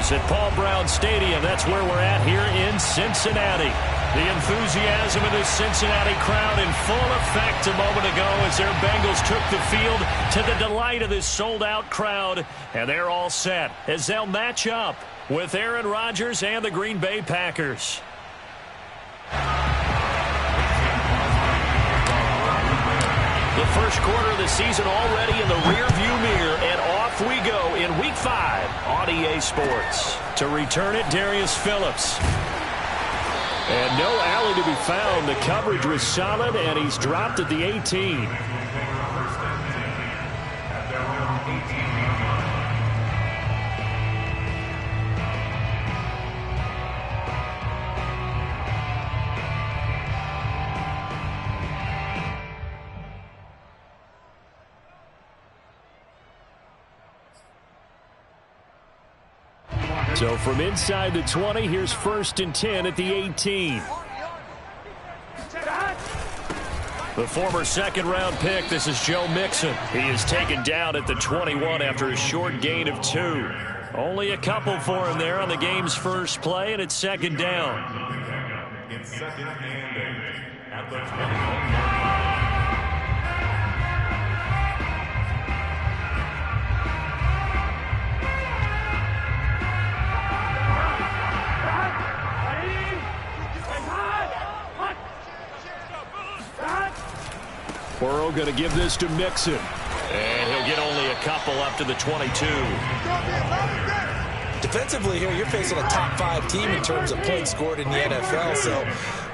Rogers at Paul Brown Stadium. That's where we're at here in Cincinnati. The enthusiasm of this Cincinnati crowd in full effect a moment ago as their Bengals took the field to the delight of this sold-out crowd. And they're all set as they'll match up with Aaron Rodgers and the Green Bay Packers. The first quarter of the season already in the rearview mirror, and off we go in Week 5 on EA Sports. To return it, Darius Phillips. And no alley to be found. The coverage was solid, and he's dropped at the 18. So from inside the 20, here's 1st and 10 at the 18. The former second-round pick, this is Joe Mixon. He is taken down at the 21 after a short gain of 2. Only a couple for him there on the game's first play, and it's 2nd down. It's 2nd and 8 at the 21. Burrow going to give this to Mixon. And he'll get only a couple up to the 22. Defensively here, you're facing a top 5 team in terms of points scored in the NFL. So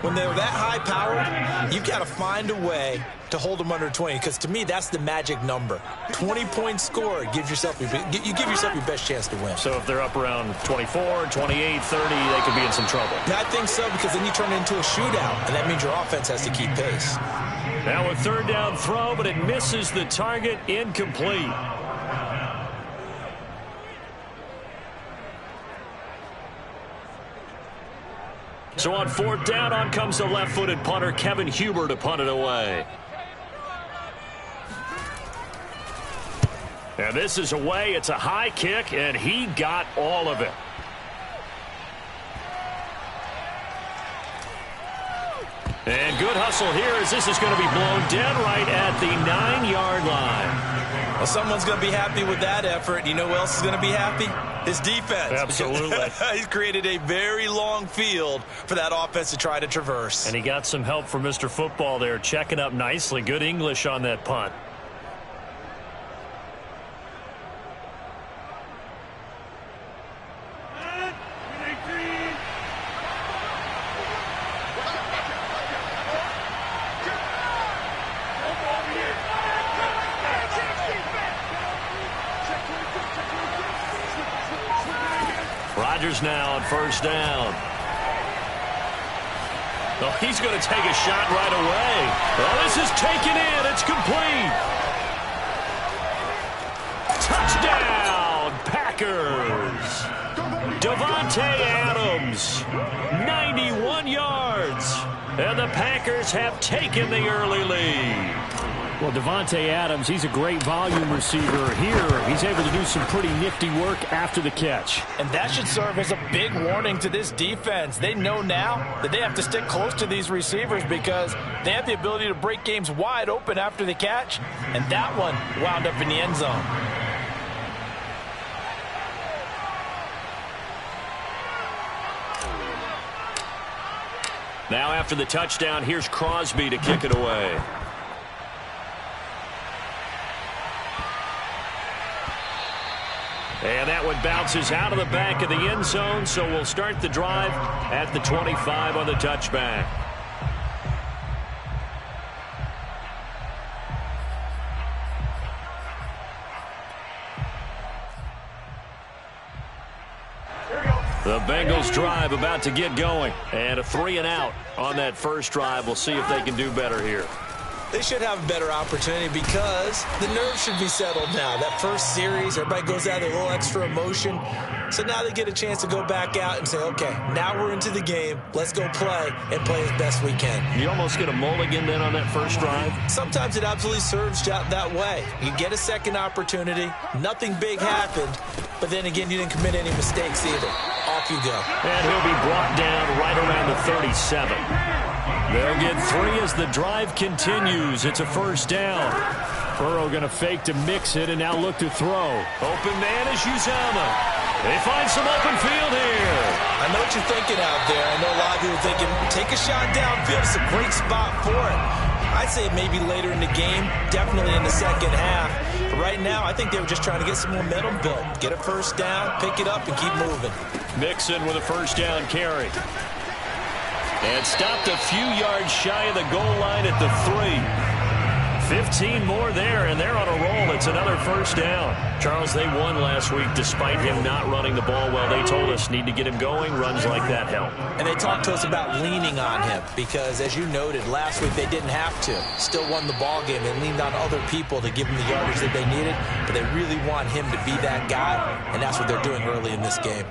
when they're that high-powered, you've got to find a way to hold them under 20. Because to me, that's the magic number. 20 points scored, you give yourself your best chance to win. So if they're up around 24, 28, 30, they could be in some trouble. I think so, because then you turn it into a shootout, and that means your offense has to keep pace. Now a 3rd down throw, but it misses the target, incomplete. So on 4th down, on comes the left-footed punter, Kevin Huber, to punt it away. And this is away. It's a high kick, and he got all of it. And good hustle here as this is going to be blown dead right at the 9-yard line. Well, someone's going to be happy with that effort. You know who else is going to be happy? His defense. Absolutely. He's created a very long field for that offense to try to traverse. And he got some help from Mr. Football there, checking up nicely. Good English on that punt. Rodgers now on 1st down. Oh, he's going to take a shot right away. Well, this is taken in. It's complete. Touchdown, Packers. Davante Adams, 91 yards. And the Packers have taken the early lead. Well, Davante Adams, he's a great volume receiver. Here, he's able to do some pretty nifty work after the catch. And that should serve as a big warning to this defense. They know now that they have to stick close to these receivers because they have the ability to break games wide open after the catch. And that one wound up in the end zone. Now after the touchdown, here's Crosby to kick it away. And that one bounces out of the back of the end zone, so we'll start the drive at the 25 on the touchback. The Bengals drive about to get going. And a 3-and-out on that first drive. We'll see if they can do better here. They should have a better opportunity because the nerves should be settled now. That first series, everybody goes out with a little extra emotion. So now they get a chance to go back out and say, okay, now we're into the game. Let's go play and play as best we can. You almost get a mulligan then on that first drive? Sometimes it absolutely serves that way. You get a second opportunity. Nothing big happened. but then again, you didn't commit any mistakes either. Off you go. And he'll be brought down right around the 37. They'll get 3 as the drive continues. It's a first down. Burrow going to fake to mix it and now look to throw. Open man is Uzama. They find some open field here. I know what you're thinking out there. I know a lot of you are thinking, take a shot downfield. It's a great spot for it. I'd say maybe later in the game, definitely in the second half. But right now, I think they were just trying to get some momentum built. Get a first down, pick it up, and keep moving. Mixon with a first down carry. And stopped a few yards shy of the goal line at the 3. 15 more there, and they're on a roll. It's another first down. Charles, they won last week despite him not running the ball well. They told us need to get him going. Runs like that help. And they talked to us about leaning on him because, as you noted, last week they didn't have to. Still won the ball game. They leaned on other people to give them the yardage that they needed, but they really want him to be that guy, and that's what they're doing early in this game.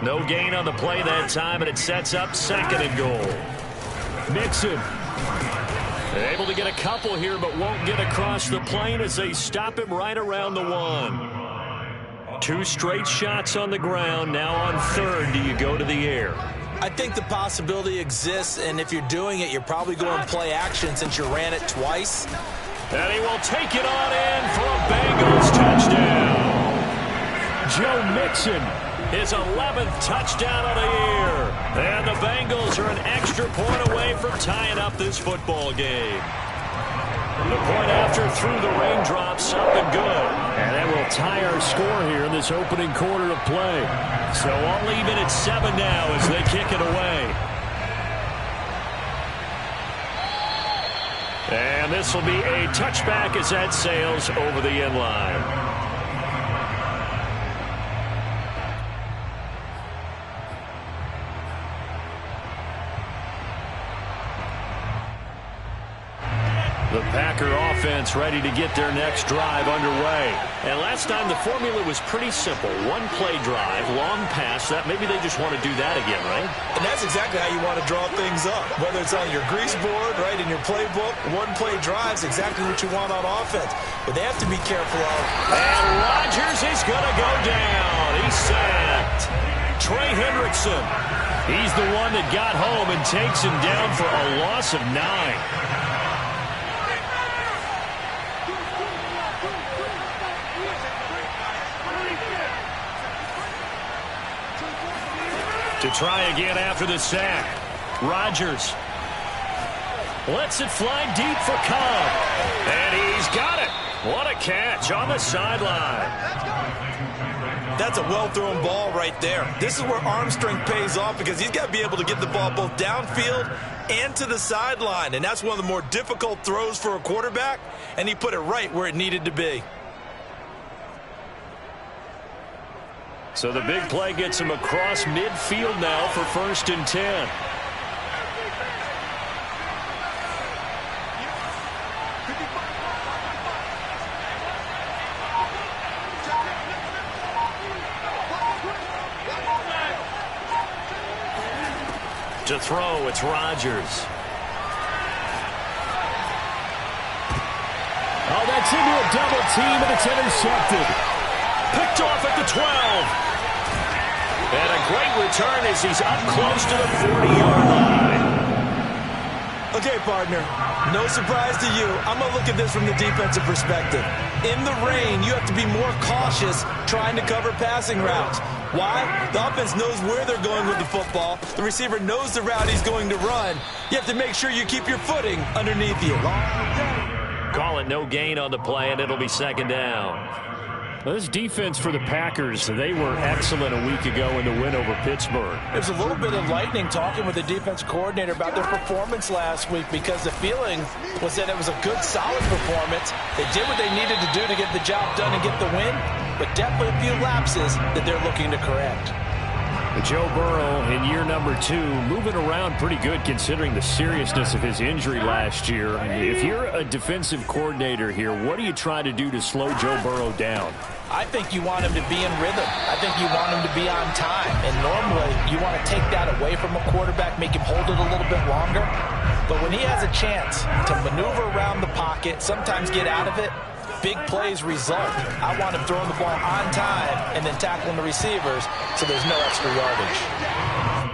No gain on the play that time, and it sets up 2nd and goal. Mixon. Able to get a couple here, but won't get across the plane as they stop him right around the 1. 2 straight shots on the ground. Now on 3rd, do you go to the air? I think the possibility exists, and if you're doing it, you're probably going play action since you ran it twice. And he will take it on in for a Bengals touchdown. Joe Mixon, his 11th touchdown of the year. And the Bengals are an extra point away from tying up this football game. The point after through the raindrops, up and good. And that will tie our score here in this opening quarter of play. So all even at 7 now as they kick it away. And this will be a touchback as that sails over the end line. The Packer offense ready to get their next drive underway. And last time the formula was pretty simple. 1-play drive, long pass. That maybe they just want to do that again, right? And that's exactly how you want to draw things up. Whether it's on your grease board, right, in your playbook, 1-play drive is exactly what you want on offense. But they have to be careful of. And Rodgers is going to go down. He's sacked. Trey Hendrickson. He's the one that got home and takes him down for a loss of 9. To try again after the sack. Rodgers lets it fly deep for Cobb. And he's got it. What a catch on the sideline. That's a well-thrown ball right there. This is where arm strength pays off because he's got to be able to get the ball both downfield and to the sideline. And that's one of the more difficult throws for a quarterback. And he put it right where it needed to be. So the big play gets him across midfield now for 1st and 10. To throw, it's Rodgers. Oh, that's into a double team, and it's intercepted. Picked off at the 12. And a great return as he's up close to the 40-yard line. Okay, partner, no surprise to you. I'm going to look at this from the defensive perspective. In the rain, you have to be more cautious trying to cover passing routes. Why? The offense knows where they're going with the football. The receiver knows the route he's going to run. You have to make sure you keep your footing underneath you. Call it no gain on the play, and it'll be 2nd down. Well, this defense for the Packers, they were excellent a week ago in the win over Pittsburgh. There's a little bit of lightning talking with the defense coordinator about their performance last week because the feeling was that it was a good, solid performance. They did what they needed to do to get the job done and get the win, but definitely a few lapses that they're looking to correct. Joe Burrow in year number 2, moving around pretty good considering the seriousness of his injury last year. If you're a defensive coordinator here, what do you try to do to slow Joe Burrow down? I think you want him to be in rhythm. I think you want him to be on time. And normally you want to take that away from a quarterback, make him hold it a little bit longer. But when he has a chance to maneuver around the pocket, sometimes get out of it, big plays result. I want him throwing the ball on time and then tackling the receivers so there's no extra yardage.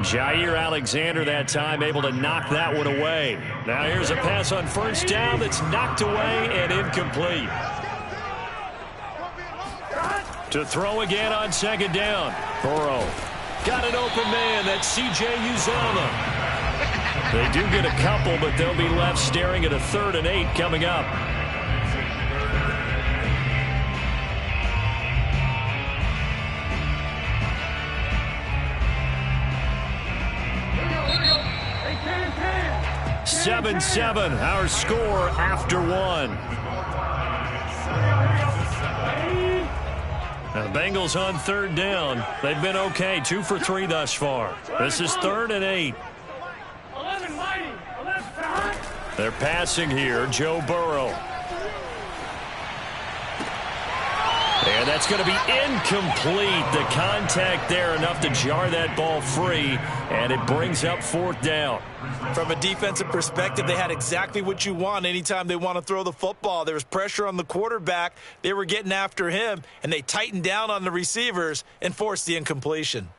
Jair Alexander that time able to knock that one away. Now here's a pass on first down that's knocked away and incomplete. To throw again on second down. Burrow got an open man. That's C.J. Uzomah. They do get a couple, but they'll be left staring at a 3rd and 8 coming up. Hey, 7-7, our score after one. Now, the Bengals on 3rd down. They've been okay, 2 for 3 thus far. This is 3rd and 8. They're passing here, Joe Burrow. And that's going to be incomplete. The contact there enough to jar that ball free, and it brings up 4th down. From a defensive perspective, they had exactly what you want anytime they want to throw the football. There was pressure on the quarterback. They were getting after him, and they tightened down on the receivers and forced the incompletion.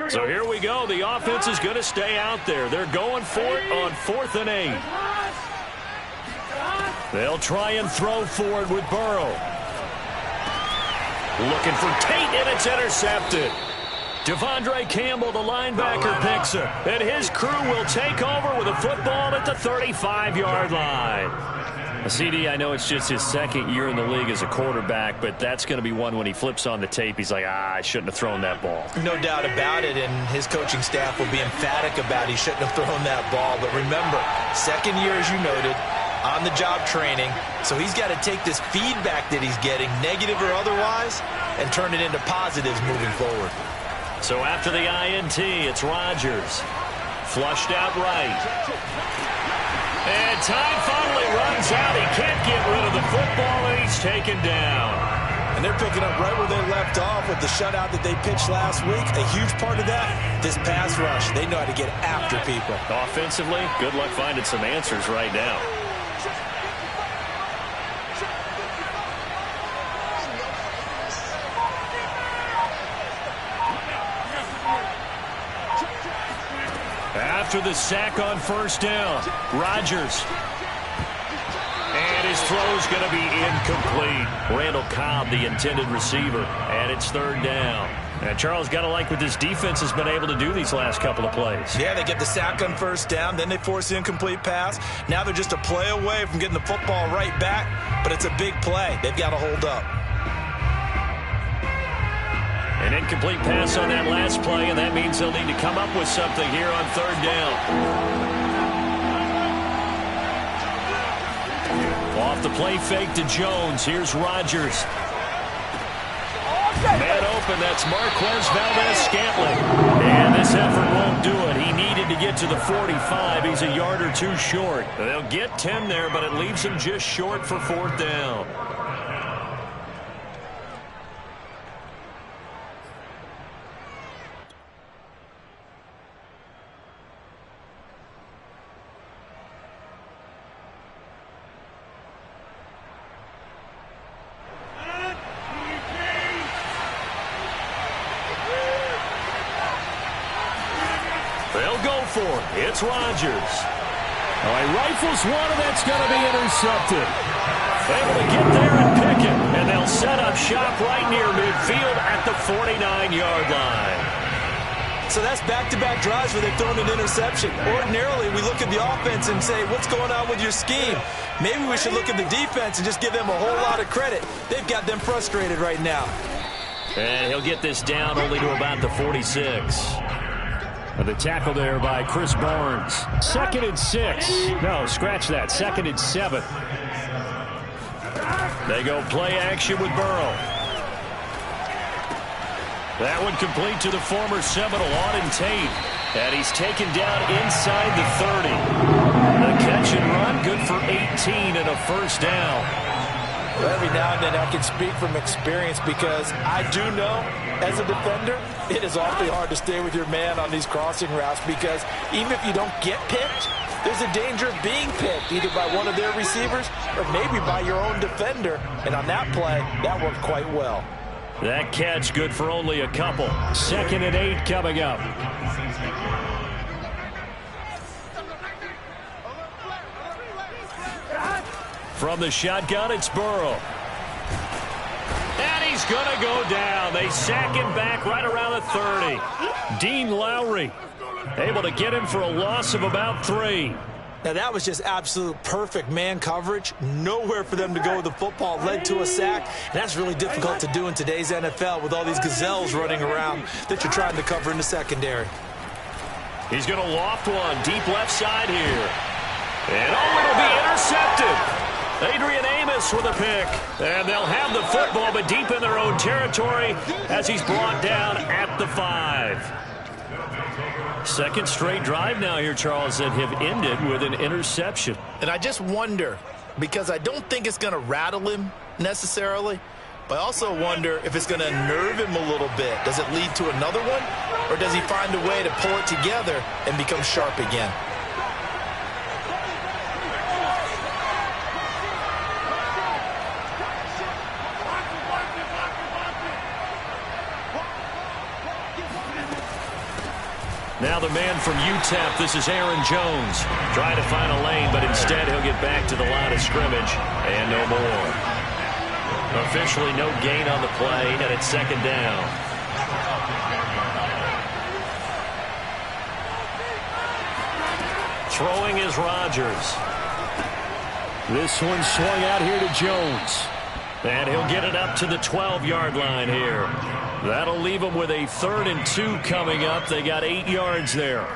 So here we go. The offense is going to stay out there. They're going for it on 4th and 8. They'll try and throw for it with Burrow. Looking for Tate, and it's intercepted. Devondre Campbell, the linebacker, picks it. And his crew will take over with a football at the 35-yard line. CD, I know it's just his 2nd year in the league as a quarterback, but that's going to be one when he flips on the tape. He's like, I shouldn't have thrown that ball. No doubt about it, and his coaching staff will be emphatic about he shouldn't have thrown that ball. But remember, 2nd year, as you noted, on-the-job training, so he's got to take this feedback that he's getting, negative or otherwise, and turn it into positives moving forward. So after the INT, it's Rodgers. Flushed out right. And time finally runs out. He can't get rid of the football, and he's taken down. And they're picking up right where they left off with the shutout that they pitched last week. A huge part of that, this pass rush. They know how to get after people. Offensively, good luck finding some answers right now. After the sack on first down, Rodgers. And his throw's going to be incomplete. Randall Cobb, the intended receiver, and it's 3rd down. And Charles, got to like what this defense has been able to do these last couple of plays. Yeah, they get the sack on first down, then they force the incomplete pass. Now they're just a play away from getting the football right back, but it's a big play. They've got to hold up. An incomplete pass on that last play, and that means they'll need to come up with something here on 3rd down. Off the play fake to Jones. Here's Rodgers. Man open, that's Marquez Valdez-Scantling. And this effort won't do it. He needed to get to the 45. He's a yard or 2 short. They'll get 10 there, but it leaves him just short for 4th down. It's Rodgers. Oh, he rifles one, and that's going to be intercepted. Able to get there and pick it, and they'll set up shop right near midfield at the 49-yard line. So that's back-to-back drives where they've thrown an interception. Ordinarily, we look at the offense and say, what's going on with your scheme? Maybe we should look at the defense and just give them a whole lot of credit. They've got them frustrated right now. And he'll get this down only to about the 46. The tackle there by Chris Barnes. 2nd and 6. No, scratch that. 2nd and 7. They go play action with Burrow. That one complete to the former Seminole, Auden Tate. And he's taken down inside the 30. The catch and run, good for 18 and a 1st down. Well, every now and then I can speak from experience because I do know, as a defender, it is awfully hard to stay with your man on these crossing routes because even if you don't get picked, there's a danger of being picked either by one of their receivers or maybe by your own defender. And on that play, that worked quite well. That catch good for only a couple. 2nd and 8 coming up. From the shotgun, it's Burrow. And he's going to go down. They sack him back right around the 30. Dean Lowry able to get him for a loss of about 3. Now, that was just absolute perfect man coverage. Nowhere for them to go with the football. Led to a sack. And that's really difficult to do in today's NFL with all these gazelles running around that you're trying to cover in the secondary. He's going to loft one deep left side here. And, oh, it'll be intercepted. Adrian Amos with a pick. And they'll have the football, but deep in their own territory as he's brought down at the 5. Second straight drive now here, Charles, that have ended with an interception. And I just wonder, because I don't think it's going to rattle him necessarily, but I also wonder if it's going to nerve him a little bit. Does it lead to another one? Or does he find a way to pull it together and become sharp again? Now the man from UTEP, this is Aaron Jones, trying to find a lane, but instead he'll get back to the line of scrimmage, and no more. Officially no gain on the play, and it's 2nd down. Throwing is Rodgers. This one swung out here to Jones. And he'll get it up to the 12-yard line here. That'll leave them with a 3rd and 2 coming up. They got 8 yards there.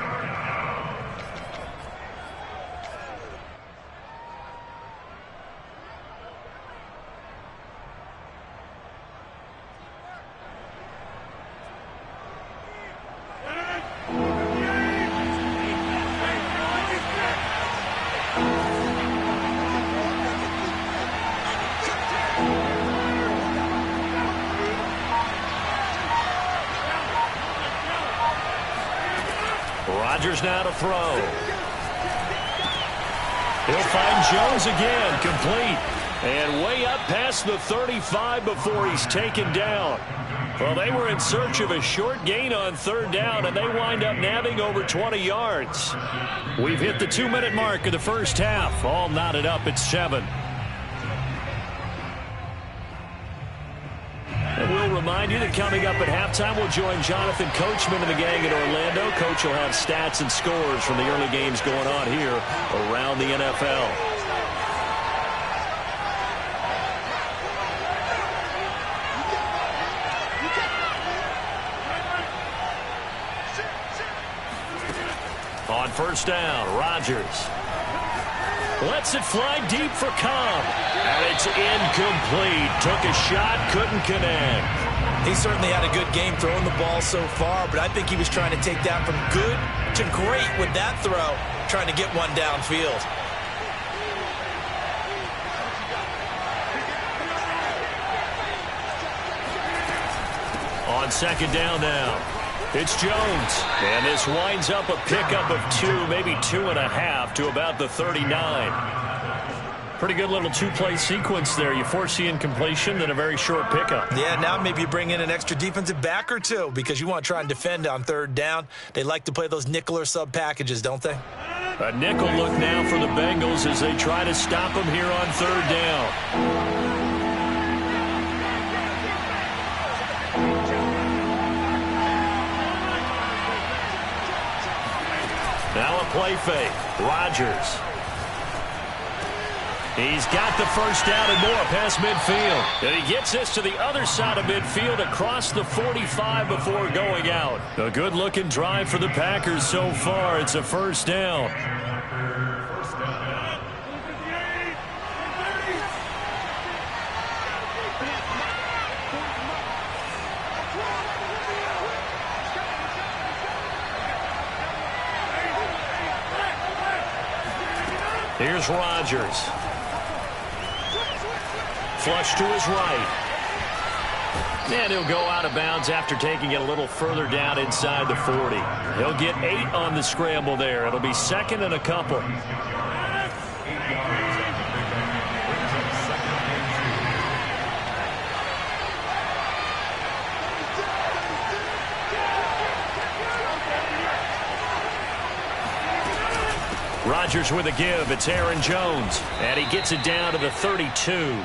Rodgers now to throw. He'll find Jones again, complete. And way up past the 35 before he's taken down. Well, they were in search of a short gain on 3rd down, and they wind up nabbing over 20 yards. We've hit the 2-minute mark of the first half. All knotted up at 7. And we'll remind you that coming up at halftime, we'll join Jonathan Coachman and the gang in Orlando. Coach will have stats and scores from the early games going on here around the NFL. On 1st down, Rodgers lets it fly deep for Cobb. And it's incomplete. Took a shot, couldn't connect. He certainly had a good game throwing the ball so far, but I think he was trying to take that from good to great with that throw, trying to get one downfield. On 2nd down now, it's Jones. And this winds up a pickup of 2, maybe 2.5 to about the 39. Pretty good little 2-play sequence there. You force the incompletion, then a very short pickup. Yeah, now maybe you bring in an extra defensive back or 2 because you want to try and defend on 3rd down. They like to play those nickel or sub packages, don't they? A nickel look now for the Bengals as they try to stop him here on 3rd down. Now a play fake. Rodgers. He's got the 1st down and more past midfield. And he gets this to the other side of midfield across the 45 before going out. A good-looking drive for the Packers so far. It's a 1st down. Here's Rodgers. Flush to his right. And he'll go out of bounds after taking it a little further down inside the 40. He'll get 8 on the scramble there. It'll be 2nd and a couple. Rodgers with a give. It's Aaron Jones. And he gets it down to the 32.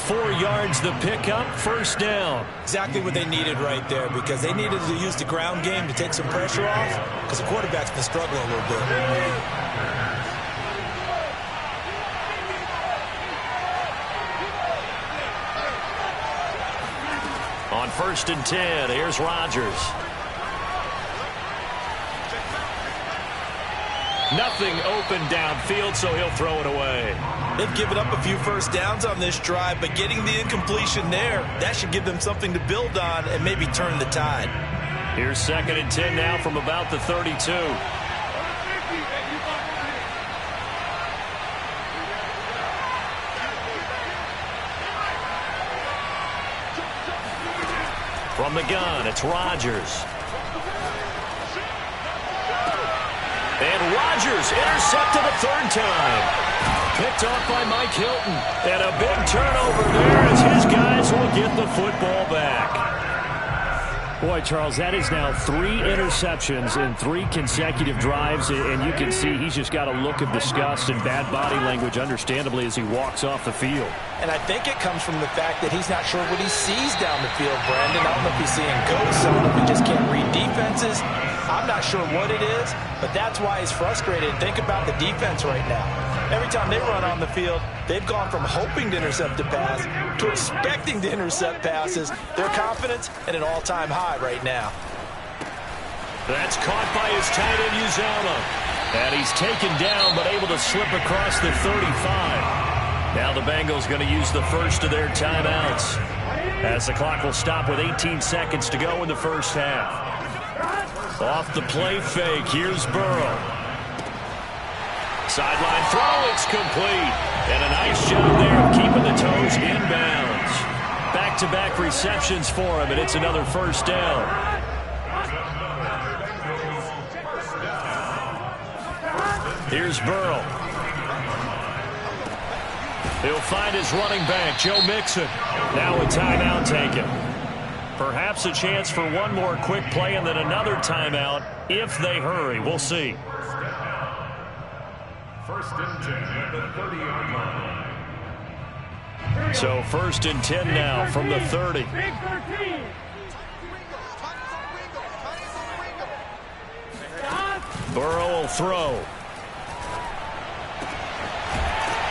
4 yards the pickup, 1st down. Exactly what they needed right there, because they needed to use the ground game to take some pressure off, because the quarterback's been struggling a little bit. On 1st and 10, here's Rodgers. Nothing open downfield, so he'll throw it away. They've given up a few first downs on this drive, but getting the incompletion there, that should give them something to build on and maybe turn the tide. Here's 2nd and 10 now from about the 32. From the gun, it's Rodgers. And Rodgers intercepted a 3rd time. Picked off by Mike Hilton. And a big turnover there as his guys will get the football back. Boy, Charles, that is now 3 interceptions in 3 consecutive drives. And you can see he's just got a look of disgust and bad body language, understandably, as he walks off the field. And I think it comes from the fact that he's not sure what he sees down the field, Brandon. I don't know if he's seeing ghosts. I don't know if he just can't read defenses. I'm not sure what it is, but that's why he's frustrated. Think about the defense right now. Every time they run on the field, they've gone from hoping to intercept a pass to expecting to intercept passes. Their confidence at an all-time high right now. That's caught by his tight end, Uzama. And he's taken down, but able to slip across the 35. Now the Bengals going to use the first of their timeouts, as the clock will stop with 18 seconds to go in the 1st half. Off the play fake, here's Burrow. Sideline throw, it's complete. And a nice job there of keeping the toes inbounds. Back-to-back receptions for him, and it's another 1st down. Here's Burrow. He'll find his running back, Joe Mixon. Now a timeout taken. Perhaps a chance for one more quick play and then another timeout if they hurry. We'll see. 1st and 10 at the 30-yard line. So 1st and 10 now from the 30. Burrow will throw.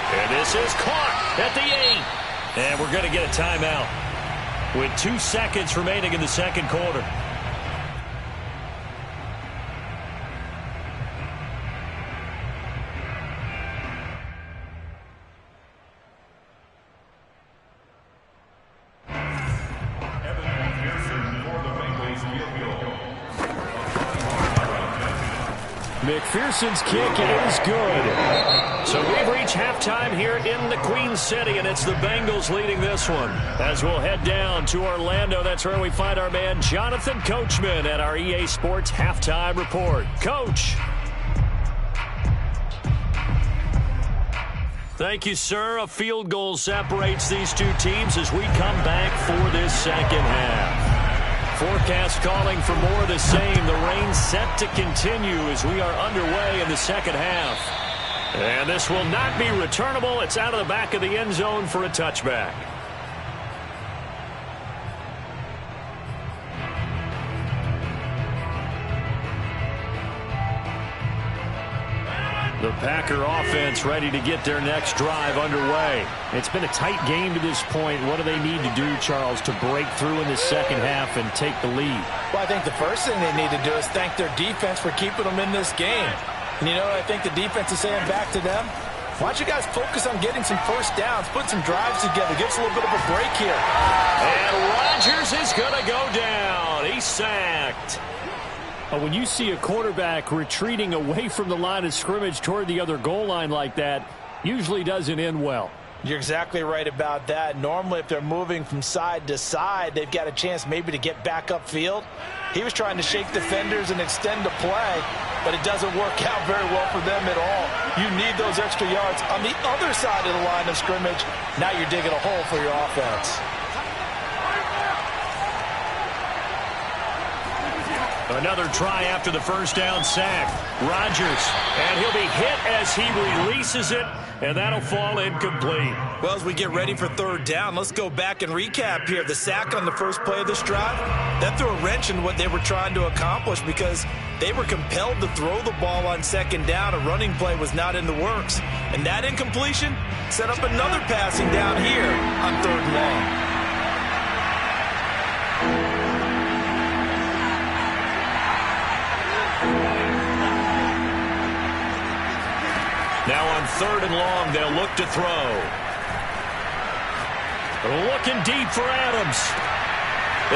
And this is caught at the 8. And we're going to get a timeout with 2 seconds remaining in the 2nd quarter. McPherson's kick is good. So we've reached halftime here in the Queen City, and it's the Bengals leading this one. As we'll head down to Orlando, that's where we find our man Jonathan Coachman at our EA Sports Halftime Report. Coach. Thank you, sir. A field goal separates these two teams as we come back for this 2nd half. Forecast calling for more of the same. The rain set to continue as we are underway in the 2nd half. And this will not be returnable. It's out of the back of the end zone for a touchback. The Packer offense ready to get their next drive underway. It's been a tight game to this point. What do they need to do, Charles, to break through in the 2nd half and take the lead? Well, I think the first thing they need to do is thank their defense for keeping them in this game. And you know what I think the defense is saying back to them? Why don't you guys focus on getting some first downs, put some drives together, give us a little bit of a break here. And Rodgers is going to go down. He's sacked. When you see a quarterback retreating away from the line of scrimmage toward the other goal line like that, usually doesn't end well. You're exactly right about that. Normally, if they're moving from side to side, they've got a chance maybe to get back upfield. He was trying to shake defenders and extend the play, but it doesn't work out very well for them at all. You need those extra yards on the other side of the line of scrimmage. Now you're digging a hole for your offense. Another try after the first down sack. Rodgers, and he'll be hit as he releases it, and that'll fall incomplete. Well, as we get ready for third down, let's go back and recap here. The sack on the first play of this drive, that threw a wrench in what they were trying to accomplish because they were compelled to throw the ball on second down. A running play was not in the works. And that incompletion set up another passing down here on third and long. Now on third and long, they'll look to throw. Looking deep for Adams.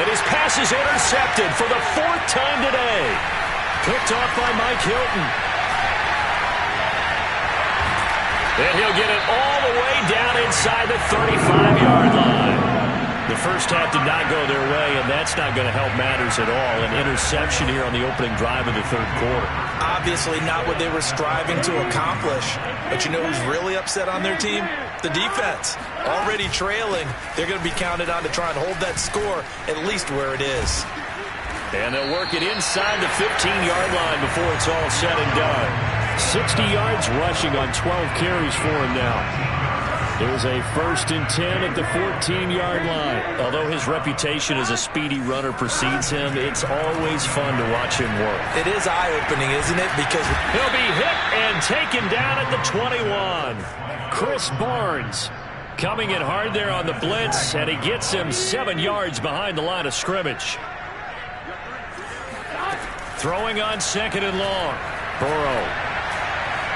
And his pass is intercepted for the fourth time today. Picked off by Mike Hilton. And he'll get it all the way down inside the 35-yard line. The first half did not go their way, and that's not going to help matters at all. An interception here on the opening drive of the third quarter. Obviously not what they were striving to accomplish. But you know who's really upset on their team? The defense. Already trailing. They're going to be counted on to try and hold that score at least where it is. And they'll work it inside the 15-yard line before it's all said and done. 60 yards rushing on 12 carries for him now. There's a 1st and 10 at the 14-yard line. Although his reputation as a speedy runner precedes him, it's always fun to watch him work. It is eye-opening, isn't it? Because he'll be hit and taken down at the 21. Chris Barnes coming in hard there on the blitz, and he gets him 7 yards behind the line of scrimmage. Throwing on second and long. Burrow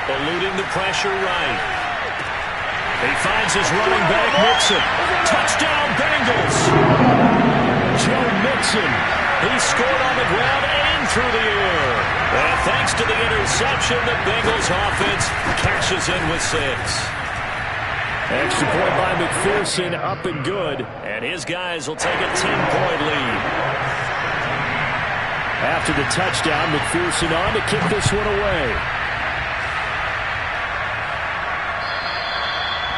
eluding the pressure right. He finds his running back, Mixon. Touchdown, Bengals. Joe Mixon. He scored on the ground and through the air. And thanks to the interception, the Bengals offense cashes in with 6. Extra point by McPherson, up and good. And his guys will take a 10-point lead. After the touchdown, McPherson on to kick this one away.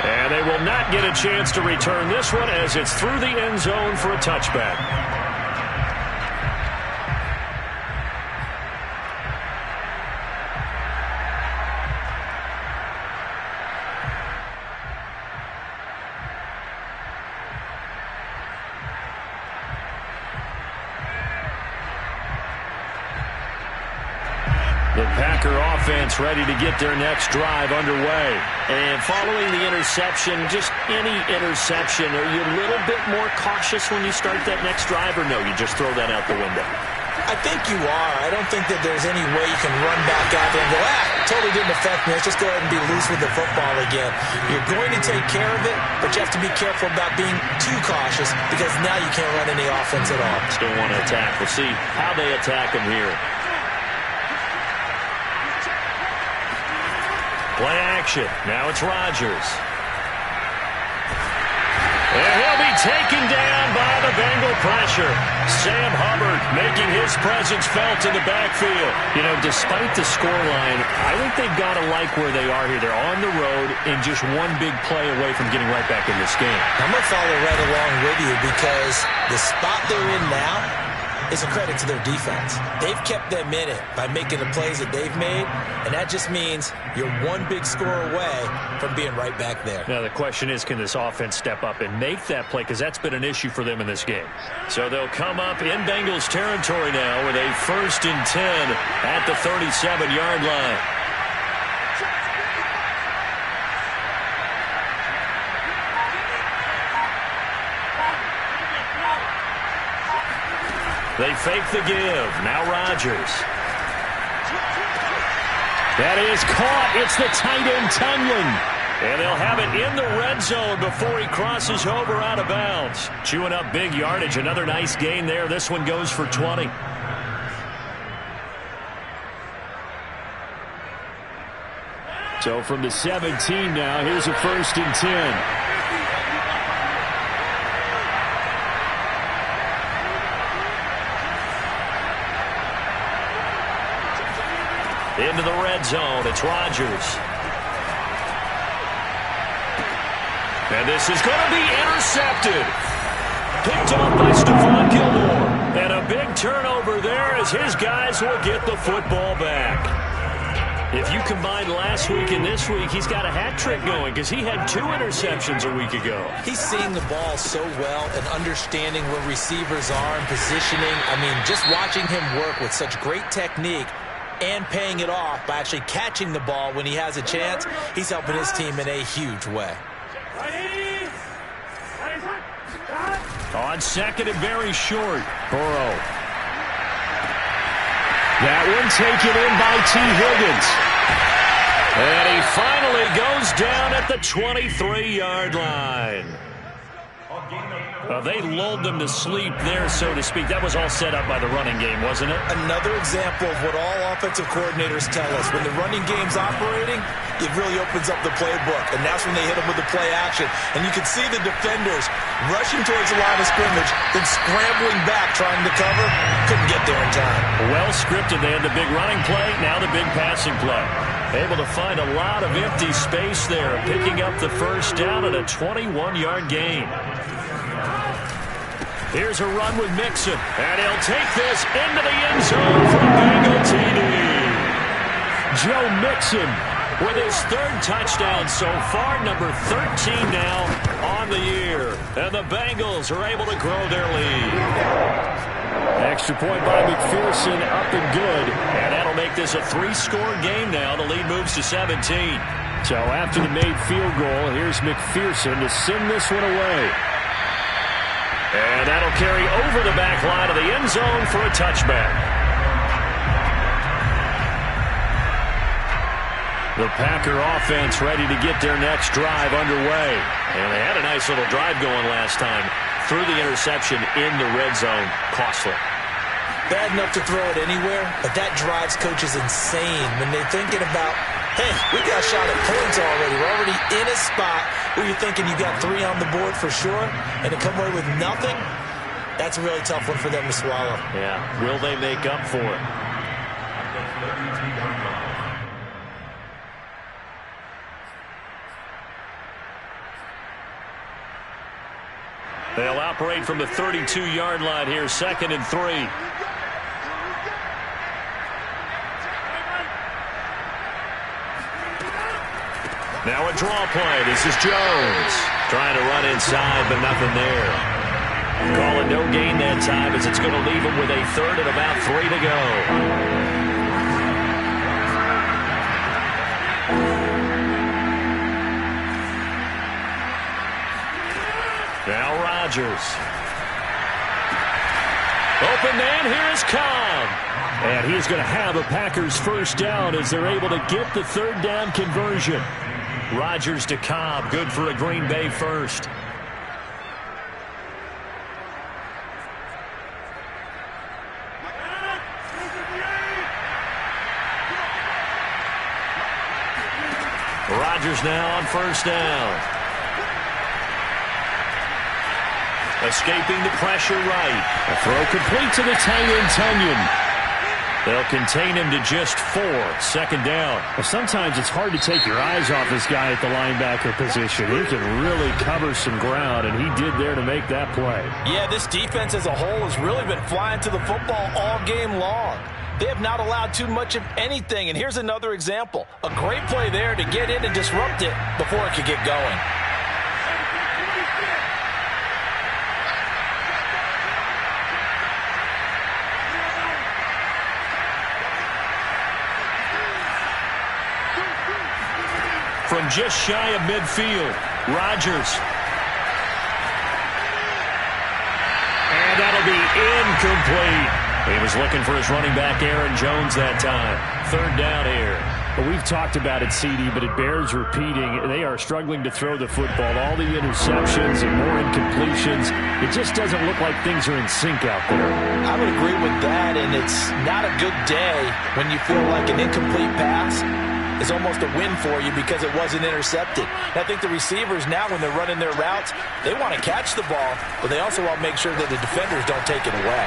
And they will not get a chance to return this one as it's through the end zone for a touchback. The Packer offense ready to get their next drive underway. And following the interception, just any interception, are you a little bit more cautious when you start that next drive, or no, you just throw that out the window? I think you are. I don't think that there's any way you can run back out there and go, totally didn't affect me. Let's just go ahead and be loose with the football again. You're going to take care of it, but you have to be careful about being too cautious because now you can't run any offense at all. Still want to attack. We'll see how they attack him here. Play action. Now it's Rodgers. And he'll be taken down by the Bengal pressure. Sam Hubbard making his presence felt in the backfield. You know, despite the scoreline, I think they've got to like where they are here. They're on the road and just one big play away from getting right back in this game. I'm going to follow right along with you because the spot they're in now is a credit to their defense. They've kept them in it by making the plays that they've made, and that just means you're one big score away from being right back there. Now the question is, can this offense step up and make that play? Because that's been an issue for them in this game. So they'll come up in Bengals territory now with a 1st and 10 at the 37-yard line. They fake the give. Now Rodgers. That is caught. It's the tight end, Tunyon. And they'll have it in the red zone before he crosses over out of bounds. Chewing up big yardage. Another nice gain there. This one goes for 20. So from the 17 now, here's a 1st and 10. Into the red zone, it's Rodgers. And this is going to be intercepted. Picked off by Stephon Gilmore. And a big turnover there as his guys will get the football back. If you combine last week and this week, he's got a hat trick going because he had 2 interceptions a week ago. He's seeing the ball so well and understanding where receivers are and positioning. I mean, just watching him work with such great technique and paying it off by actually catching the ball when he has a chance, he's helping his team in a huge way. On 2nd and very short, Burrow. That one taken in by T. Higgins. And he finally goes down at the 23-yard line. They lulled them to sleep there, so to speak. That was all set up by the running game, wasn't it? Another example of what all offensive coordinators tell us. When the running game's operating, it really opens up the playbook. And that's when they hit them with the play action. And you can see the defenders rushing towards the line of scrimmage, then scrambling back, trying to cover. Couldn't get there in time. Well scripted. They had the big running play, now the big passing play. Able to find a lot of empty space there, picking up the 1st down at a 21-yard gain. Here's a run with Mixon, and he'll take this into the end zone for a Bengal TD. Joe Mixon with his 3rd touchdown so far, number 13 now on the year. And the Bengals are able to grow their lead. Extra point by McPherson, up and good. And that'll make this a 3-score game now. The lead moves to 17. So after the made field goal, here's McPherson to send this one away. And that'll carry over the back line of the end zone for a touchback. The Packer offense ready to get their next drive underway. And they had a nice little drive going last time. Threw the interception in the red zone. Costly. Bad enough to throw it anywhere, but that drives coaches insane when they're thinking about, hey, we got a shot at points already. We're already in a spot where you're thinking you got 3 on the board for sure, and to come away with nothing, that's a really tough one for them to swallow. Yeah, will they make up for it? They'll operate from the 32-yard line here, 2nd and 3. Now a draw play. This is Jones. Trying to run inside, but nothing there. Call it no gain that time as it's going to leave him with a 3rd and about 3 to go. Now Rodgers. Open man, here is Cobb. And he's going to have a Packers 1st down as they're able to get the 3rd down conversion. Rodgers to Cobb, good for a Green Bay 1st. Rodgers now on 1st down. Escaping the pressure right. A throw complete to the tight end, Tunyon. They'll contain him to just 4. 2nd down. Well, sometimes it's hard to take your eyes off this guy at the linebacker position. He can really cover some ground, and he did there to make that play. Yeah, this defense as a whole has really been flying to the football all game long. They have not allowed too much of anything, and here's another example. A great play there to get in and disrupt it before it could get going. From just shy of midfield, Rodgers. And that'll be incomplete. He was looking for his running back, Aaron Jones, that time. 3rd down here. Well, we've talked about it, CD, but it bears repeating. They are struggling to throw the football. All the interceptions and more incompletions. It just doesn't look like things are in sync out there. I would agree with that, and it's not a good day when you feel like an incomplete pass is almost a win for you because it wasn't intercepted. And I think the receivers now, when they're running their routes, they want to catch the ball, but they also want to make sure that the defenders don't take it away.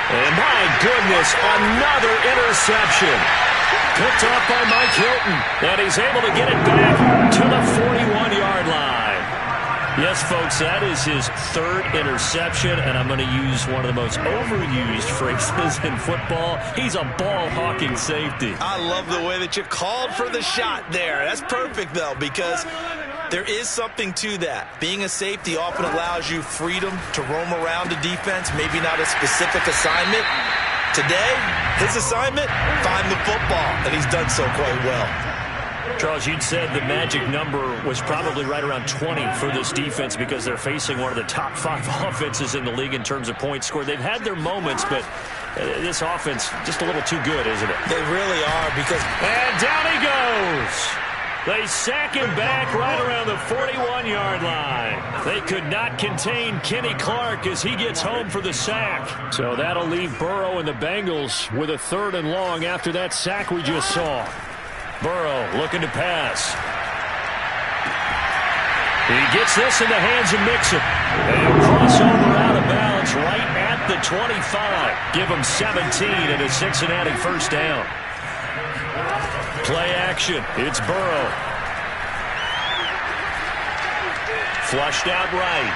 And my goodness, another interception. Picked up by Mike Hilton, and he's able to get it back to the 41-yard line. Yes, folks, that is his third interception, and I'm going to use one of the most overused phrases in football. He's a ball-hawking safety. I love the way that you called for the shot there. That's perfect, though, because there is something to that. Being a safety often allows you freedom to roam around the defense, maybe not a specific assignment. Today, his assignment, find the football, and he's done so quite well. Charles, you'd said the magic number was probably right around 20 for this defense because they're facing one of the top 5 offenses in the league in terms of points scored. They've had their moments, but this offense just a little too good, isn't it? They really are because... And down he goes. They sack him back right around the 41-yard line. They could not contain Kenny Clark as he gets home for the sack. So that'll leave Burrow and the Bengals with a 3rd and long after that sack we just saw. Burrow looking to pass. He gets this in the hands of Mixon. And crossover out of bounds right at the 25. Give him 17 and a Cincinnati first down. Play action. It's Burrow. Flushed out right.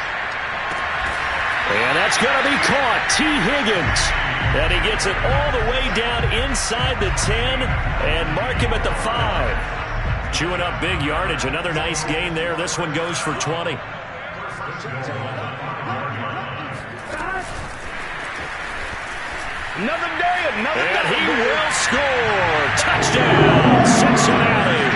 And that's going to be caught. T. Higgins. And he gets it all the way down inside the 10 and mark him at the 5. Chewing up big yardage. Another nice gain there. This one goes for 20. Another day, and he will score. Touchdown, Cincinnati.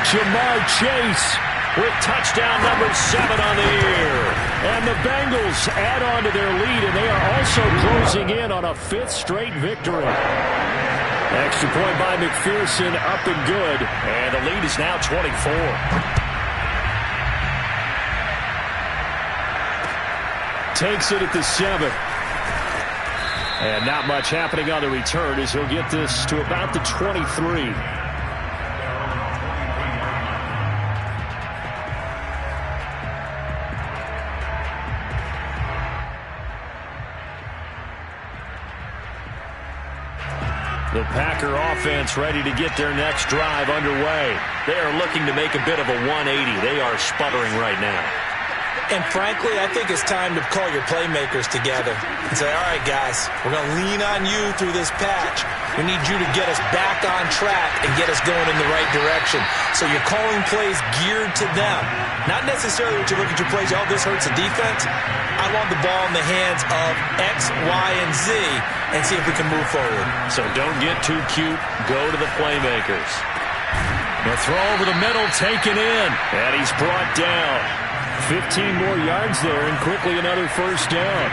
Jamar Chase with touchdown number 7 on the year. And the Bengals add on to their lead, and they are also closing in on a 5th straight victory. Extra point by McPherson, up and good. And the lead is now 24. Takes it at the 7. And not much happening on the return as he'll get this to about the 23. The Packer offense ready to get their next drive underway. They are looking to make a bit of a 180. They are sputtering right now. And frankly, I think it's time to call your playmakers together and say, all right, guys, we're going to lean on you through this patch. We need you to get us back on track and get us going in the right direction. So you're calling plays geared to them. Not necessarily what you look at your plays, oh, this hurts the defense. I want the ball in the hands of X, Y, and Z and see if we can move forward. So don't get too cute. Go to the playmakers. The throw over the middle, taken in, and he's brought down. 15 more yards there, and quickly another first down.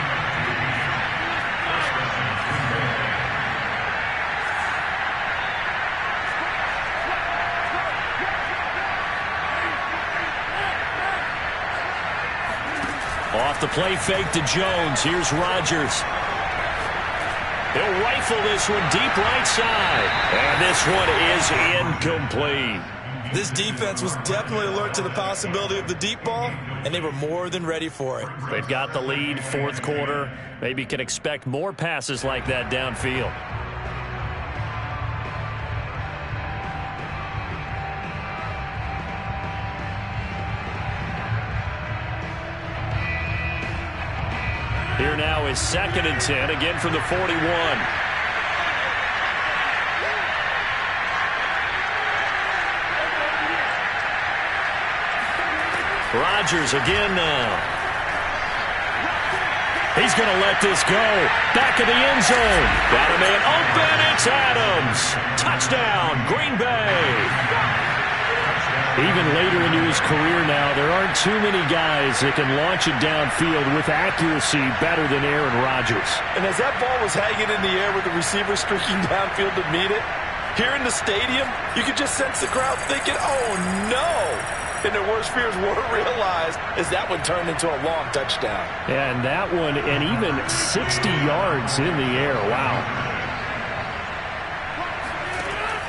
Off the play fake to Jones. Here's Rodgers. He'll rifle this one deep right side. And this one is incomplete. This defense was definitely alert to the possibility of the deep ball, and they were more than ready for it. They've got the lead, 4th quarter. Maybe can expect more passes like that downfield. Here now is 2nd and 10, again from the 41. Rodgers again now. He's going to let this go. Back of the end zone. Got a man open. It's Adams. Touchdown, Green Bay. Even later into his career now, there aren't too many guys that can launch it downfield with accuracy better than Aaron Rodgers. And as that ball was hanging in the air with the receiver streaking downfield to meet it, here in the stadium, you could just sense the crowd thinking, oh, no. And their worst fears were realized as that one turned into a long touchdown. And that one, and even 60 yards in the air. Wow.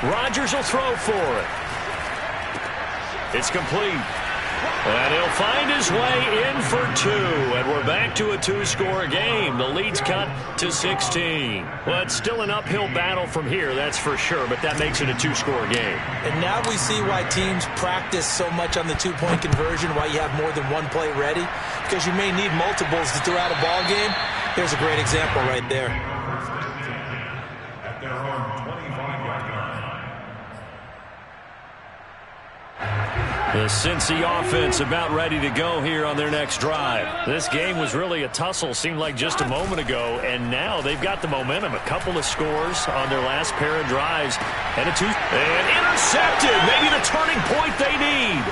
Rodgers will throw for it. It's complete. And he'll find his way in for 2. And we're back to a 2-score game. The lead's cut to 16. Well, it's still an uphill battle from here, that's for sure, but that makes it a 2-score game. And now we see why teams practice so much on the 2-point conversion, why you have more than one play ready, because you may need multiples to throw out a ball game. Here's a great example right there. At their own 25-yard line. The Cincy offense about ready to go here on their next drive. This game was really a tussle, seemed like just a moment ago, and now they've got the momentum. A couple of scores on their last pair of drives. And intercepted! Maybe the turning point they need.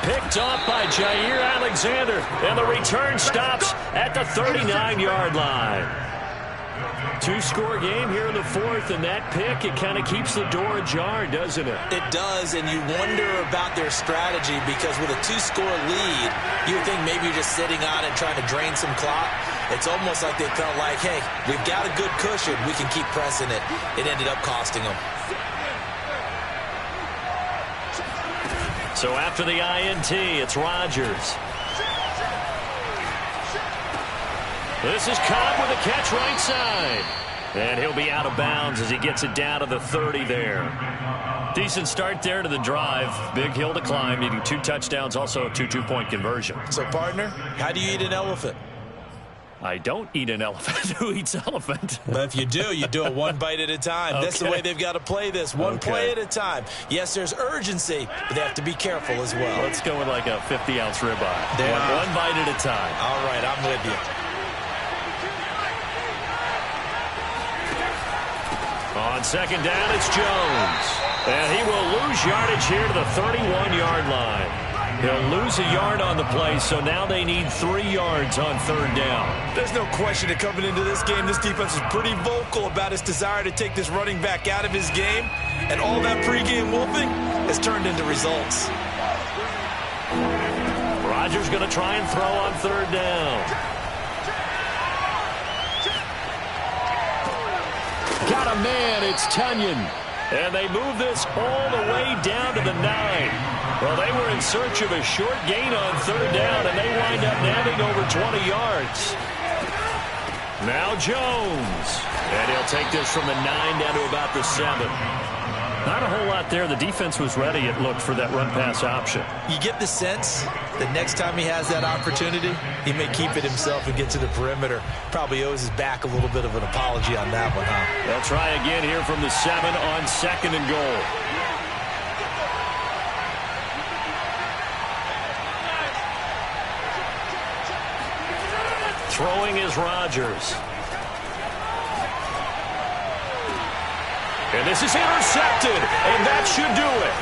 Picked off by Jair Alexander, and the return stops at the 39-yard line. 2-score game here in the 4th, and that pick, it kind of keeps the door ajar, doesn't it? It does, and you wonder about their strategy, because with a 2-score lead, you would think maybe you're just sitting on it trying to drain some clock. It's almost like they felt like, hey, we've got a good cushion. We can keep pressing it. It ended up costing them. So after the INT, it's Rodgers. This is Cobb with a catch right side. And he'll be out of bounds as he gets it down to the 30 there. Decent start there to the drive. Big hill to climb, needing 2 touchdowns, also a 2-2-point conversion. So, partner, how do you eat an elephant? I don't eat an elephant. Who eats elephant? But if you do it one bite at a time. That's the way they've got to play this. One play at a time. Yes, there's urgency, but they have to be careful as well. Let's go with like a 50-ounce ribeye. One bite at a time. All right, I'm with you. On second down, it's Jones. And he will lose yardage here to the 31-yard line. He'll lose a yard on the play, so now they need 3 yards on 3rd down. There's no question that coming into this game, this defense is pretty vocal about its desire to take this running back out of his game. And all that pregame wolfing has turned into results. Rodgers going to try and throw on 3rd down. Got a man, it's Tunyon. And they move this all the way down to the 9. Well, they were in search of a short gain on 3rd down, and they wind up nabbing over 20 yards. Now Jones. And he'll take this from the 9 down to about the 7. Not a whole lot there. The defense was ready, it looked, for that run-pass option. You get the sense that next time he has that opportunity, he may keep it himself and get to the perimeter. Probably owes his back a little bit of an apology on that one, huh? They'll try again here from the 7 on 2nd and goal. Throwing is Rodgers. And this is intercepted, and that should do it.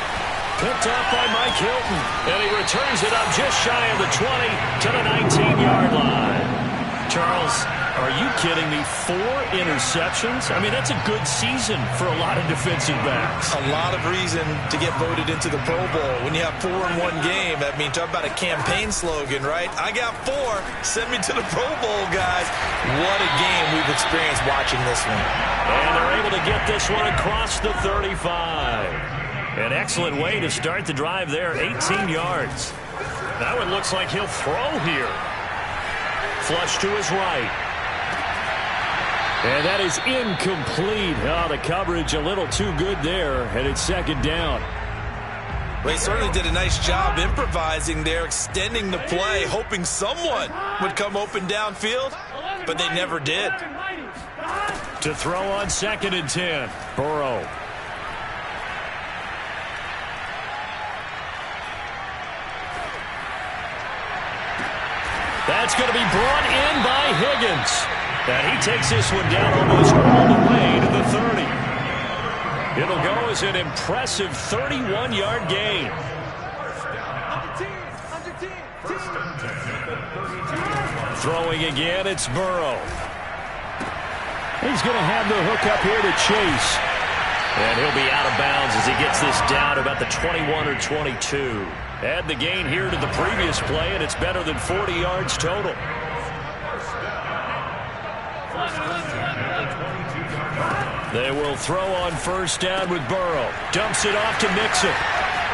Picked off by Mike Hilton, and he returns it up just shy of the 20 to the 19-yard line. Charles, are you kidding me? 4 interceptions? I mean, that's a good season for a lot of defensive backs. A lot of reason to get voted into the Pro Bowl. When you have 4 in one game, I mean, talk about a campaign slogan, right? I got 4. Send me to the Pro Bowl, guys. What a game we've experienced watching this one. And they're able to get this one across the 35. An excellent way to start the drive there, 18 yards. That one looks like he'll throw here. Flush to his right. And that is incomplete. Oh, the coverage a little too good there, and it's 2nd down. They certainly did a nice job improvising there, extending the play, hoping someone would come open downfield, but they never did. To throw on 2nd and 10, Burrow. That's going to be brought in by Higgins. And he takes this one down almost all the way to the 30. It'll go as an impressive 31-yard gain. Throwing again, it's Burrow. He's going to have the hook up here to Chase. And he'll be out of bounds as he gets this down about the 21 or 22. Add the gain here to the previous play, and it's better than 40 yards total. They will throw on first down with Burrow. Dumps it off to Mixon.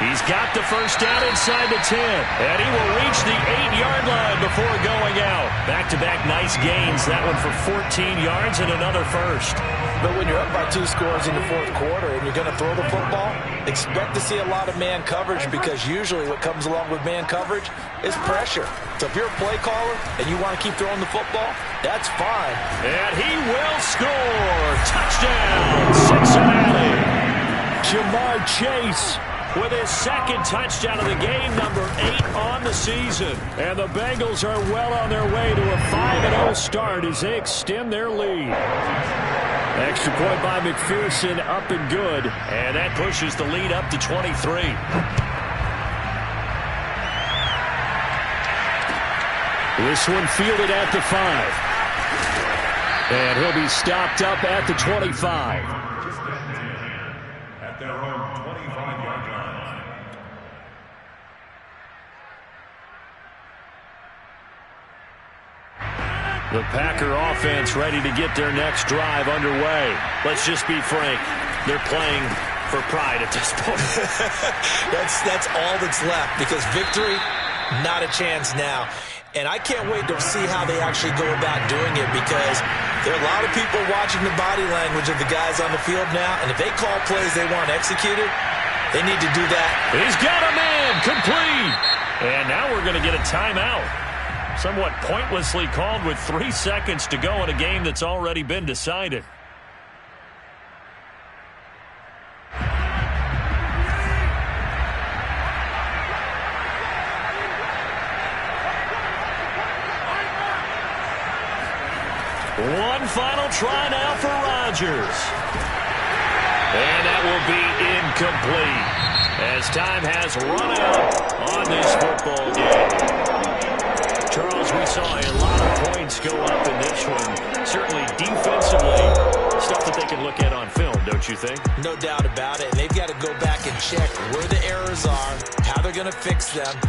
He's got the first down inside the 10. And he will reach the 8-yard line before going out. Back-to-back nice gains. That one for 14 yards and another first. But when you're up by 2 scores in the fourth quarter and you're going to throw the football, expect to see a lot of man coverage, because usually what comes along with man coverage is pressure. So if you're a play caller and you want to keep throwing the football, that's fine. And he will score. Touchdown, Cincinnati. Jamar Chase with his second touchdown of the game, number 8 on the season. And the Bengals are well on their way to a 5-0 start as they extend their lead. Extra point by McPherson, up and good. And that pushes the lead up to 23. This one fielded at the 5. And he'll be stopped up at the 25. At their own 25-yard line. The Packer offense ready to get their next drive underway. Let's just be frank. They're playing for pride at this point. That's all that's left, because victory, not a chance now. And I can't wait to see how they actually go about doing it, because there are a lot of people watching the body language of the guys on the field now, and if they call plays they want executed, they need to do that. He's got a man, complete. And now we're going to get a timeout. Somewhat pointlessly called with 3 seconds to go in a game that's already been decided. One final try now for Rodgers. And that will be incomplete, as time has run out on this football game. Charles, we saw a lot of points go up in this one. Certainly defensively, stuff that they can look at on film, don't you think? No doubt about it. And they've got to go back and check where the errors are, how they're going to fix them.